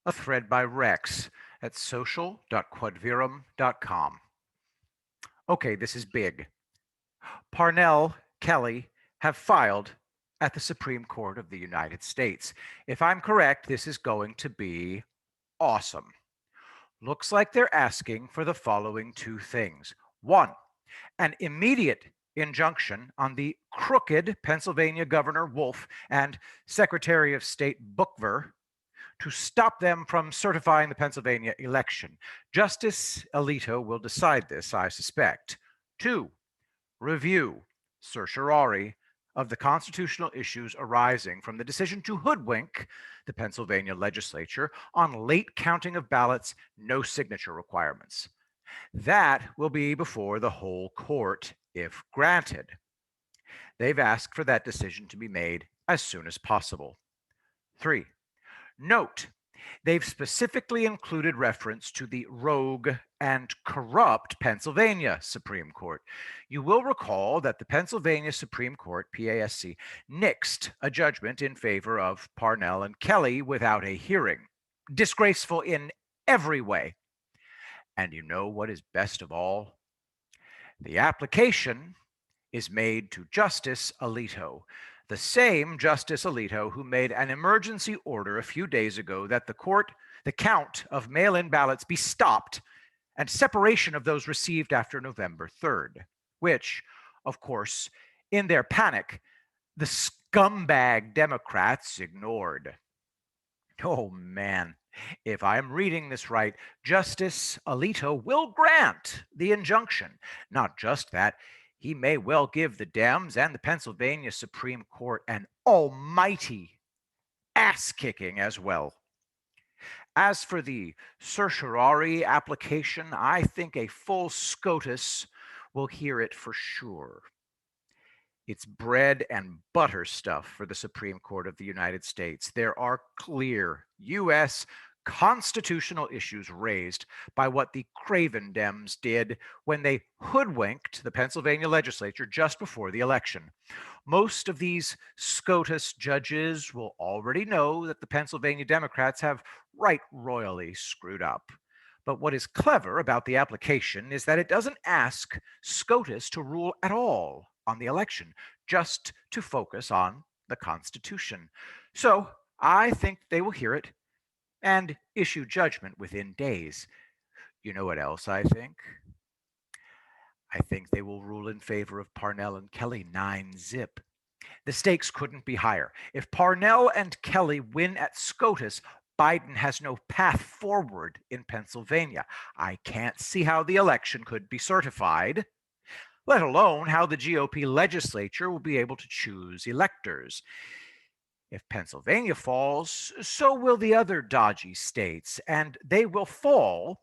a thread by Rex at social.quodverum.com. Okay, this is big. Parnell, Kelly have filed at the Supreme Court of the United States. If I'm correct, this is going to be awesome. Looks like they're asking for the following two things. One, an immediate injunction on the crooked Pennsylvania Governor Wolf and Secretary of State Bookver to stop them from certifying the Pennsylvania election. Justice Alito will decide this, I suspect. Two, review certiorari of the constitutional issues arising from the decision to hoodwink the Pennsylvania legislature on late counting of ballots, no signature requirements. That will be before the whole court, if granted. They've asked for that decision to be made as soon as possible. 3. Note, they've specifically included reference to the rogue and corrupt Pennsylvania Supreme Court. You will recall that the Pennsylvania Supreme Court, PASC, nixed a judgment in favor of Parnell and Kelly without a hearing. Disgraceful in every way. And you know what is best of all? The application is made to Justice Alito, the same Justice Alito who made an emergency order a few days ago that the count of mail-in ballots be stopped and separation of those received after November 3rd, which, of course, in their panic, the scumbag Democrats ignored. Oh man, if I'm reading this right, Justice Alito will grant the injunction. Not just that, he may well give the Dems and the Pennsylvania Supreme Court an almighty ass kicking as well. As for the certiorari application, I think a full SCOTUS will hear it for sure. It's bread and butter stuff for the Supreme Court of the United States. There are clear U.S. constitutional issues raised by what the craven Dems did when they hoodwinked the Pennsylvania legislature just before the election. Most of these SCOTUS judges will already know that the Pennsylvania Democrats have right royally screwed up. But what is clever about the application is that it doesn't ask SCOTUS to rule at all on the election, just to focus on the Constitution. So I think they will hear it and issue judgment within days. You know what else I think? I think they will rule in favor of Parnell and Kelly 9-zip. The stakes couldn't be higher. If Parnell and Kelly win at SCOTUS, Biden has no path forward in Pennsylvania. I can't see how the election could be certified, let alone how the GOP legislature will be able to choose electors. If Pennsylvania falls, so will the other dodgy states, and they will fall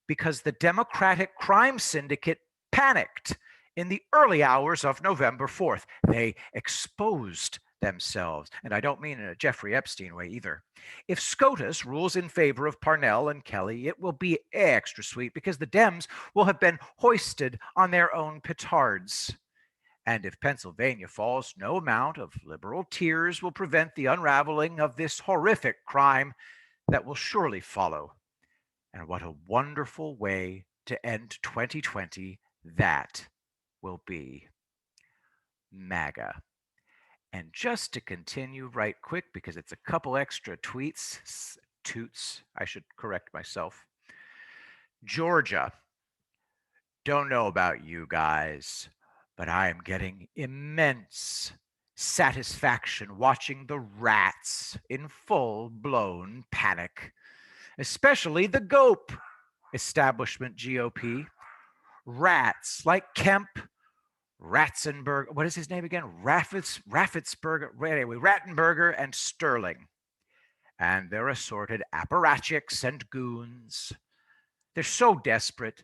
because the Democratic crime syndicate panicked in the early hours of November 4th. They exposed themselves, and I don't mean in a Jeffrey Epstein way either. If SCOTUS rules in favor of Parnell and Kelly, it will be extra sweet because the Dems will have been hoisted on their own petards. And if Pennsylvania falls, no amount of liberal tears will prevent the unraveling of this horrific crime that will surely follow. And what a wonderful way to end 2020 that will be. MAGA. And just to continue right quick, because it's a couple extra toots, I should correct myself. Georgia. Don't know about you guys, but I am getting immense satisfaction watching the rats in full-blown panic, especially the GOP establishment GOP. Rats like Kemp, Ratzenberger, what is his name again? Raffensperger, anyway, Rattenberger and Sterling. And their assorted apparatchiks and goons. They're so desperate.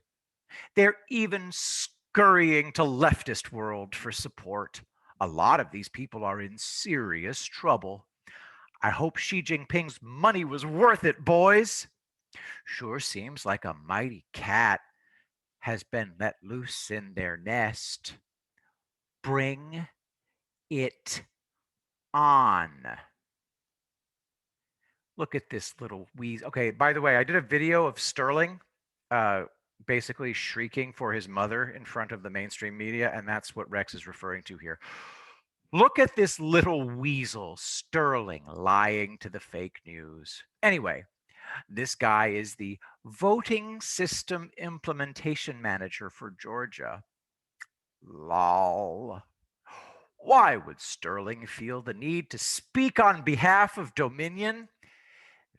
They're even scurrying to leftist world for support. A lot of these people are in serious trouble. I hope Xi Jinping's money was worth it, boys. Sure seems like a mighty cat has been let loose in their nest. Bring it on. Look at this little wheeze. Okay, by the way, I did a video of Sterling uh, basically shrieking for his mother in front of the mainstream media, and that's what Rex is referring to here. Look at this little weasel, Sterling, lying to the fake news. Anyway, this guy is the voting system implementation manager for Georgia. Lol. Why would Sterling feel the need to speak on behalf of Dominion?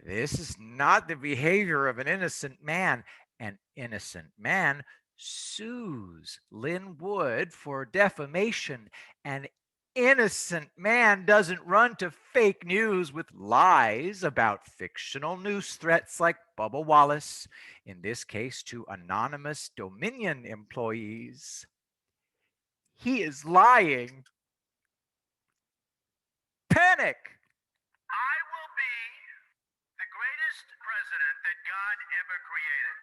This is not the behavior of an innocent man. An innocent man sues Lynn Wood for defamation. An innocent man doesn't run to fake news with lies about fictional news threats like Bubba Wallace, in this case to anonymous Dominion employees. He is lying. Panic! I will be the greatest president that God ever created.